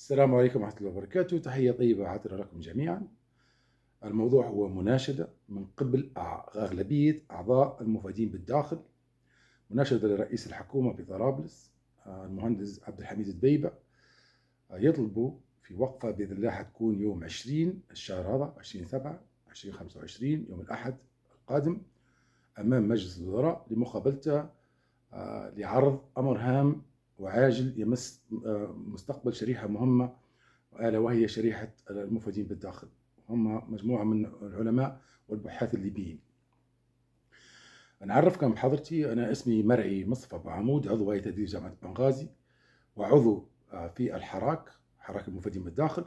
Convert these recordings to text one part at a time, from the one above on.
السلام عليكم ورحمة الله وبركاته. تحية طيبة عاطرة لكم جميعا. الموضوع هو مناشدة من قبل أغلبية أعضاء المفيدين بالداخل، مناشدة لرئيس الحكومة بطرابلس المهندس عبد الحميد الدبيبة. يطلبوا في وقفة بإذن الله حتكون يوم 20 الشهر هذا 20/7/2025 يوم الأحد القادم أمام مجلس الوزراء لمقابلته لعرض أمر هام وعاجل يمس مستقبل شريحة مهمة، ألا وهي شريحة المفيدين بالداخل، هم مجموعة من العلماء والبحاث الليبيين. نعرفكم بحضرتي، أنا اسمي مرعي مصطفى أبو عمود، عضو هيئة تدريس جامعة بنغازي، وعضو في حراك المفيدين بالداخل،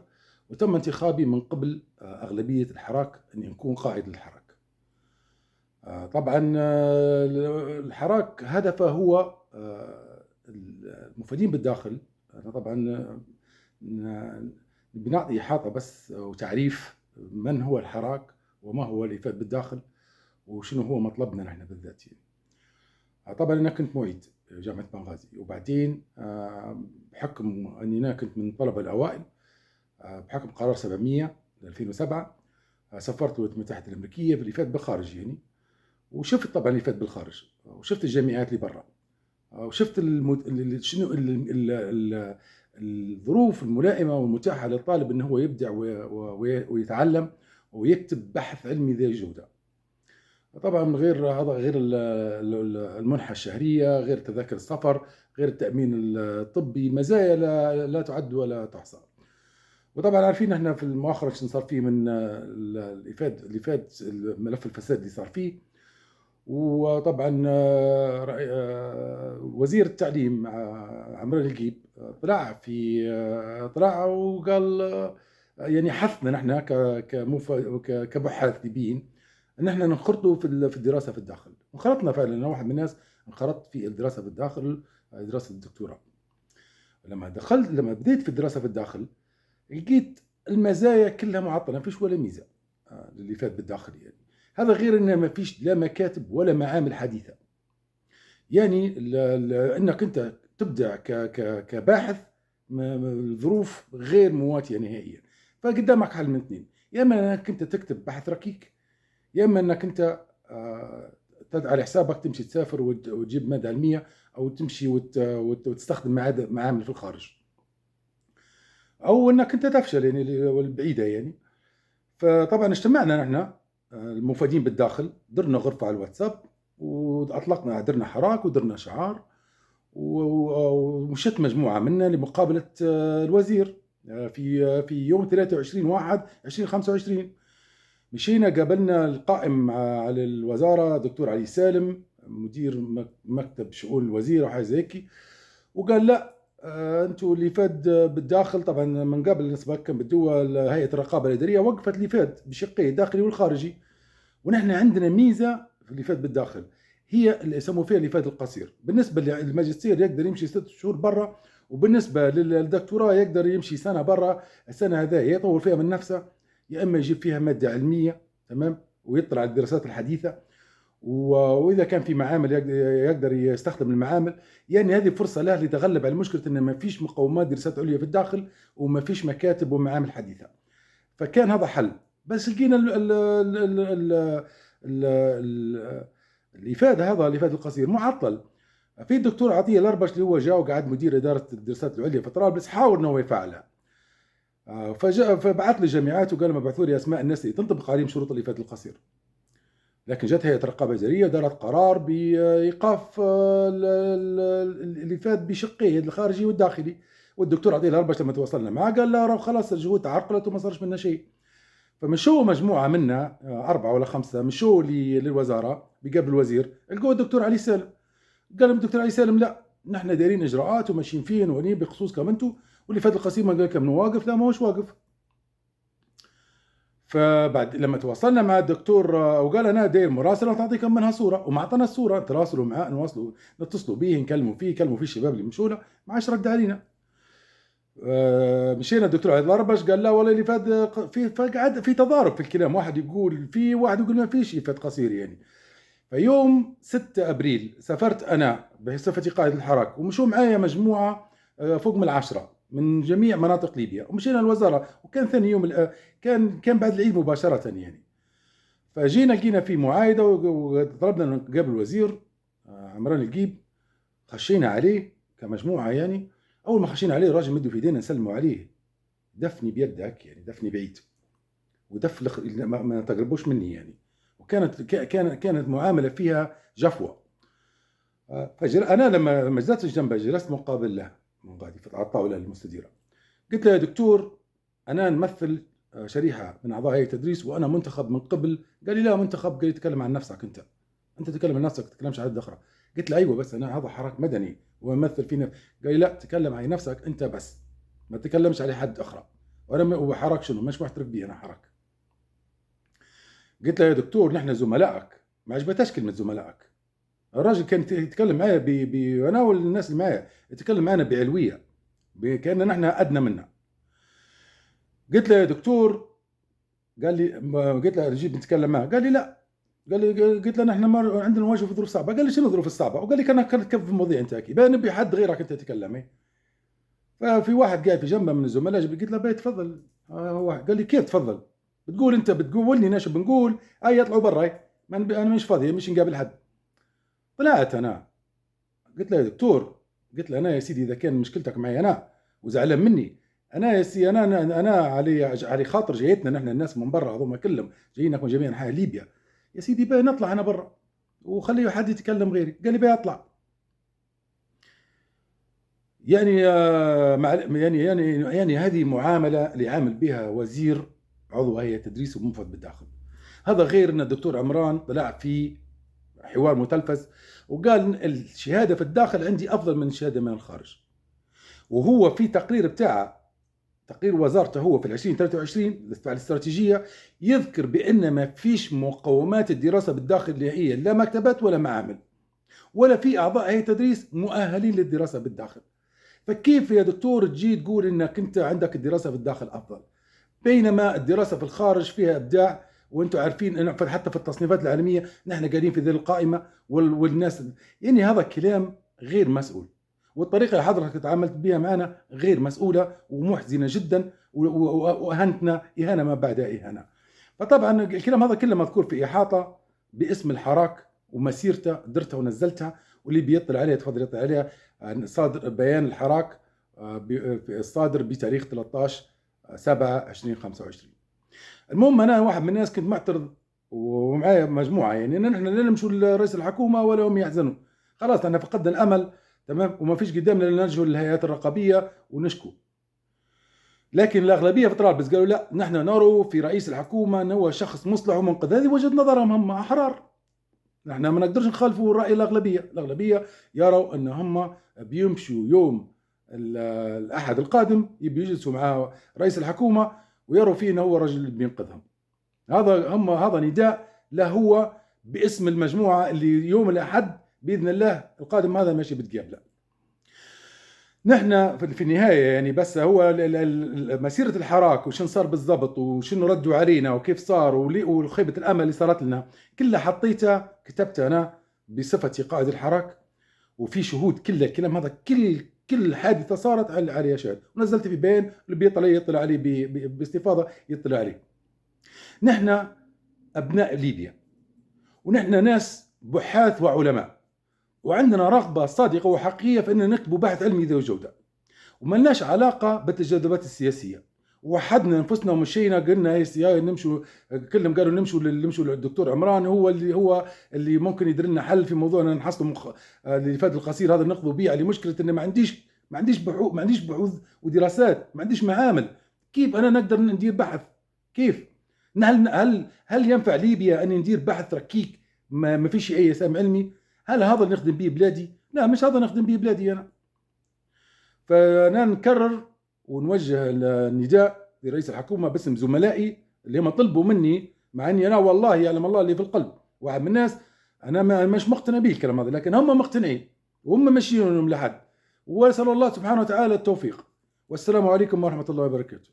وتم انتخابي من قبل أغلبية الحراك أن يكون قائد للحراك. طبعا الحراك هدفه هو المفيدين بالداخل. طبعا بنعطي إحاطة بس وتعريف من هو الحراك وما هو الإفادة بالداخل وشنو هو مطلبنا نحن بالذات. طبعا أنا كنت معيد جامعة بنغازي، وبعدين بحكم أني أنا كنت من الطلبة الأوائل بحكم قرار 700 2007 سافرت الولايات المتحدة الأمريكية في الإفادة بالخارج يعني، وشفت طبعا الإفادة بالخارج وشفت الجامعات اللي برا وشفت شنو الظروف الملائمة والمتاحة للطالب أنه هو يبدع ويتعلم ويكتب بحث علمي ذي جودة. طبعا من غير هذا، غير المنحة الشهرية، غير تذاكر السفر، غير التأمين الطبي، مزايا لا تعد ولا تحصى. وطبعا عارفين احنا في المؤخرا شنو صار فيه من الإفادة ملف الفساد اللي صار فيه. وطبعا وزير التعليم عمران القيب طلع وقال يعني حثنا نحن كبحاث ليبيين ان احنا ننخرطوا في الدراسه في الداخل، وانخرطنا فعلا. انا واحد من الناس انخرطت في الدراسه في الداخل، دراسه الدكتوراه. لما بديت في الدراسه في الداخل لقيت المزايا كلها معطله، ما فيش ولا ميزه للي فات بالداخل يعني. هذا غير ان ما فيش لا مكاتب ولا معامل حديثه، يعني انك انت تبدع كباحث الظروف غير مواتيه نهائيا. فقدامك حل من اثنين، يا اما انك انت تكتب بحث ركيك، يا اما انك انت على حسابك تمشي تسافر وتجيب ماده علميه، او تمشي وتستخدم معامل في الخارج، او انك انت تفشل يعني البعيده يعني. فطبعا اجتمعنا نحن المفيدين بالداخل، درنا غرفه على الواتساب واطلقنا، درنا حراك ودرنا شعار، ومشت مجموعه منا لمقابله الوزير في يوم 23/1/2025. مشينا قابلنا القائم على الوزاره دكتور علي سالم، مدير مكتب شؤون الوزير وحاجه زي هيك، وقال لا انتم اللي فاد بالداخل. طبعا من قبل نسبة كان بالدول هيئه الرقابه الاداريه وقفت اللي فاد بشقيه الداخلي والخارجي، ونحن عندنا ميزه في اللي فاد بالداخل، هي اللي يسموا فيها الافاد القصير. بالنسبه للماجستير يقدر يمشي 6 شهور برا، وبالنسبه للدكتوراه يقدر يمشي سنه برا. السنه هذا يطور فيها من نفسه، يا اما يجيب فيها ماده علميه تمام ويطلع على الدراسات الحديثه، واذا كان في معامل يقدر يستخدم المعامل. يعني هذه فرصه له ليتغلب على مشكله ان ما فيش مقومات دراسات عليا في الداخل وما فيش مكاتب ومعامل حديثه. فكان هذا حل، بس لقينا الافاده، هذا الافاده القصير معطل. في الدكتور عطيه الاربش اللي هو جاء وقعد مدير اداره الدراسات العليا في طرابلس، حاول انه يفعلها. فبعث لي جامعات وقال لهم ابعثوا لي اسماء الناس اللي تنطبق عليهم شروط الافاده القصير. لكن جت هيئه الرقابه الاداريه ودارت قرار بايقاف الافاد بشقيه الخارجي والداخلي. والدكتور عطيه الاربش لما تواصلنا معه قال لا راه خلاص الجهود تعرقلت وما صارش منا شيء. فمشوا مجموعه منا 4 ولا 5 مشوا للوزاره بقبل الوزير، لقوا الدكتور علي سالم. قال لهم الدكتور علي سالم لا نحن دايرين اجراءات وماشيين فين وني بخصوصكم انتم، واللي فات القسيم قال لكم انه واقف. لا ما هوش واقف. فبعد لما تواصلنا مع الدكتور وقال انا داير مراسله تعطيكم منها صوره، وما اعطانا الصوره. تواصلوا معاه، نتصلوا به، نكلموا فيه الشباب اللي مشوا له، ما عادش رد علينا. مشينا الدكتور عبد الاربش قال لا والله اللي فاد في، فقعد في تضارب في الكلام، واحد يقول في، واحد يقول ما فيش فاد قصير يعني. فيوم 6 ابريل سافرت انا بصفتي قائد الحراك، ومشوا معايا مجموعه فوق من 10 من جميع مناطق ليبيا، ومشينا الوزاره، وكان ثاني يوم كان بعد العيد مباشره يعني. فجينا لقينا في معايده وطلبنا نقابل الوزير عمران القيب. خشينا عليه كمجموعه يعني. اول ما خشينا عليه الراجل مدوا في ايدينا نسلموا عليه، دفني بيدك يعني، دفني بعيد، ودف ما تقربوش مني يعني. كانت معامله فيها جفوه. انا لما جلست جنبه، جلست مقابل له من غادي على الطاوله المستديره، قلت له يا دكتور انا نمثل شريحه من اعضاء هيئه التدريس وانا منتخب من قبل. قال لي لا منتخب، قال لي تكلم عن نفسك، انت تتكلم عن نفسك، تتكلمش عن اخرى. قلت له ايوه بس انا هذا حراك مدني وممثل فينا. قال لي لا تكلم عن نفسك انت بس، ما تتكلمش على حد اخرى. وانا وحراك شنو؟ مش محترف بي انا حراك. قلت له يا دكتور نحن زملائك. ما عجبتش كلمه زملائك. الراجل كان يتكلم معايا وانا والناس اللي معايا يتكلم معنا بعلويه، كان نحن ادنى منه. قلت له يا دكتور، قال لي قلت له جيت نتكلم معه، قال لي لا. قلت له نحن عندنا نواجه في ظروف صعبه. قال لي شنو الظروف الصعبه؟ وقال لي كانت كيف المواضيع انت اكيد نبي حد غيرك انت تتكلم. ففي واحد قاعد في جنبه من الزملاء، قلت له بيت تفضل. هو قال لي كيف تفضل؟ بتقول انت بتقولني انا شو بنقول؟ يطلعوا برا، انا مش فاضي، مش نقابل حد. طلعت انا قلت له يا دكتور، قلت له انا يا سيدي اذا كان مشكلتك معي انا وزعلان مني، انا يا سيدي انا علي خاطر جايتنا نحن الناس من برا هذوما كلهم جايين من جميع انحاء ليبيا، يا سيدي بقى نطلع انا برا وخليه حد يتكلم غيري. قال لي بقى اطلع. يعني يعني هذه معامله اللي عامل بها وزير عضو هيئه تدريس ومنفذ بالداخل. هذا غير ان الدكتور عمران طلع في حوار متلفز وقال الشهاده في الداخل عندي افضل من الشهاده من الخارج. وهو في تقرير بتاعه، تقرير وزارته هو في 2023 الاستراتيجيه، يذكر بان ما فيش مقومات الدراسه بالداخل اللي هي لا مكتبات ولا معامل ولا في اعضاء هيئه تدريس مؤهلين للدراسه بالداخل. فكيف يا دكتور تجي تقول انك انت عندك الدراسه في الداخل افضل بينما الدراسه في الخارج فيها ابداع؟ وانتم عارفين ان حتى في التصنيفات العالميه نحن قاعدين في ذي القائمه والناس. يعني هذا كلام غير مسؤول، والطريقه اللي حضرتك تعاملت بها معنا غير مسؤوله ومحزنه جدا، واهانتنا اهانه ما بعد اهانه. فطبعا الكلام هذا كله مذكور في احاطه باسم الحراك ومسيرته درتها ونزلتها، واللي بيطلع عليها تفضل يطلع عليها. صادر بيان الحراك الصادر بتاريخ 13/7/2025. المهم انا واحد من الناس كنت معترض ومعايا مجموعه، يعني ان احنا لا نمشوا لرئيس الحكومه ولا هم يحزنوا، خلاص احنا فقدنا الامل تمام، وما فيش قدامنا الا نلجوا للهيئات الرقابيه ونشكو. لكن الاغلبيه في طرابلس قالوا لا، نحن نرى في رئيس الحكومه انه هو شخص مصلح ومنقذ. هذه وجهه نظرهم، هم احرار، نحن ما نقدرش نخالفوا راي الاغلبيه. الاغلبيه يروا ان هم بيمشوا يوم الاحد القادم يجلسوا مع رئيس الحكومه ويروا فيه انه هو رجل اللي بينقذهم. هذا نداء له هو باسم المجموعه اللي يوم الاحد باذن الله القادم هذا ماشي بتقابله. نحن في النهايه يعني بس هو مسيره الحراك وشن صار بالضبط وشنو ردوا علينا وكيف صار وخيبه الامل اللي صارت لنا كلها حطيتها كتبتها انا بصفتي قائد الحراك، وفي شهود. كل الكلام هذا كل حادثه صارت عليها شاهد، ونزلت في بيان اللي يطلع عليه باستفاضه يطلع عليه. نحن ابناء ليبيا، ونحن ناس بحاث وعلماء، وعندنا رغبه صادقه وحقيقيه في ان نكتب بحث علمي ذو جوده، وما لناش علاقه بالتجاذبات السياسيه. وحدنا انفسنا ومشينا قلنا هي نمشوا، كلهم قالوا نمشوا للدكتور عمران، هو اللي ممكن يدير لنا حل في موضوعنا نحصل الفاد القصير هذا نقضوا به على مشكله ان ما عنديش بحوث ودراسات، ما عنديش معامل. كيف انا نقدر ندير بحث؟ كيف؟ هل ينفع ليبيا ان ندير بحث ركيك ما فيش اي اسام علمي؟ هل هذا اللي نخدم به بلادي؟ لا، مش هذا نخدم به بلادي انا. فانا نكرر ونوجه النداء لرئيس الحكومه باسم زملائي اللي هم طلبوا مني، مع اني انا والله يعلم الله اللي في القلب واحد من الناس انا مش مقتنع به الكلام هذا، لكن هم مقتنعين وهم ماشيينهم لحد، واسال الله سبحانه وتعالى التوفيق. والسلام عليكم ورحمه الله وبركاته.